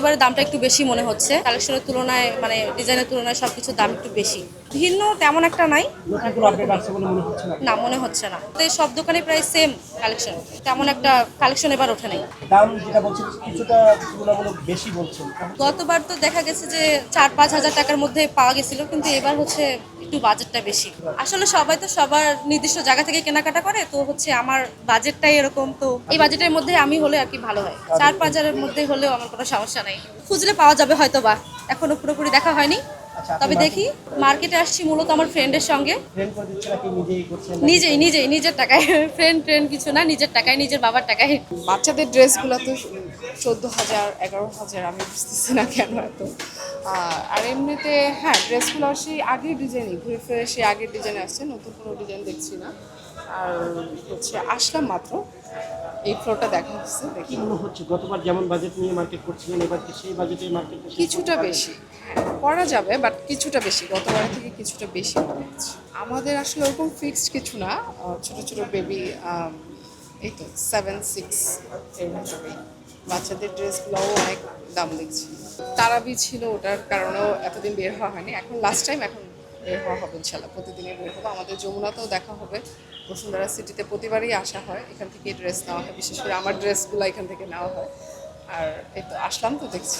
এবারে দামটা একটু বেশি মনে হচ্ছে কালেকশনের তুলনায়, মানে ডিজাইনের তুলনায় সবকিছুর দাম একটু বেশি। ভিন্ন তেমন একটা নাই, নতুন কোনো আপডেট আসছে বলে মনে হচ্ছে না? না মনে হচ্ছে না। তো এই সব দোকানে প্রায় সেম কালেকশন, তেমন একটা কালেকশন এবার ওঠে নাই। দাম যেটা বলছেন কিছুটা তুলনামূলক বেশি বলছেন। গতবার তো দেখা গেছে যে 4-5 হাজার টাকার মধ্যে পাওয়া গেছিল, কিন্তু এবার হচ্ছে একটু বাজেটটা বেশি। আসলে সবাই তো সবার নির্দিষ্ট জায়গা থেকে কেনাকাটা করে, তো হচ্ছে আমার বাজেটটাই এরকম, তো এই বাজেটের মধ্যে আমি হলে আর কি ভালো হয়। 4-5 হাজারের মধ্যে হলেও আমার কোনো সমস্যা নাই, খুঁজলে পাওয়া যাবে হয়তো বা। এখনো পুরোপুরি দেখা হয়নি, আচ্ছা, আপনি তবে দেখি। মার্কেটে আসছি মূলত আমার ফ্রেন্ডের সঙ্গে। ট্রেন করে দিচ্ছেন নাকি নিজেই করছেন? নিজেই নিজের টাকায় ফ্রেন্ড ট্রেন্ড কিছু না, নিজের টাকায়, নিজের বাবার টাকায়। বাচ্চাদের ড্রেসগুলো তো 14,000 11,000, আমি বুঝতেছি না কেন এত। আর এমনিতে হ্যাঁ, ড্রেসগুলো সেই আগের ডিজাইনই, ঘুরে ফিরে সেই আগের ডিজাইনে আসছে, নতুন কোনো ডিজাইন দেখছি না। আর হচ্ছে আসলাম মাত্র, এই ফ্লোরটা দেখা হচ্ছে, কি দেখি মনে হচ্ছে গতবার যেমন বাজেট নিয়ে মার্কেট করছিলেন এবার কি সেই বাজেটে মার্কেট কিছুটা বেশি। হ্যাঁ, করা যাবে, বাট কিছুটা বেশি, গতবারের থেকে কিছুটা বেশি মনে হচ্ছে। আমাদের আসলে ওরকম ফিক্সড কিছু না, ছোট ছোট বেবি, এই তো 7-6 এর ভিতরেই। বাচ্চাদের ড্রেসগুলোও অনেক দাম দেখছি। তারাবি ছিল, ওটার কারণেও এতদিন বের হওয়া হয়নি, এখন লাস্ট টাইম, এখন বের হওয়া হবে ইনশাল্লাহ, প্রতিদিনই বের হবো। আমাদের যমুনাতেও দেখা হবে, বসুন্ধরা সিটিতে প্রতিবারই আসা হয়, এখান থেকেই ড্রেস নেওয়া হয়, বিশেষ করে আমার ড্রেসগুলো এখান থেকে নেওয়া হয়। আর এই তো আসলাম, তো দেখছি।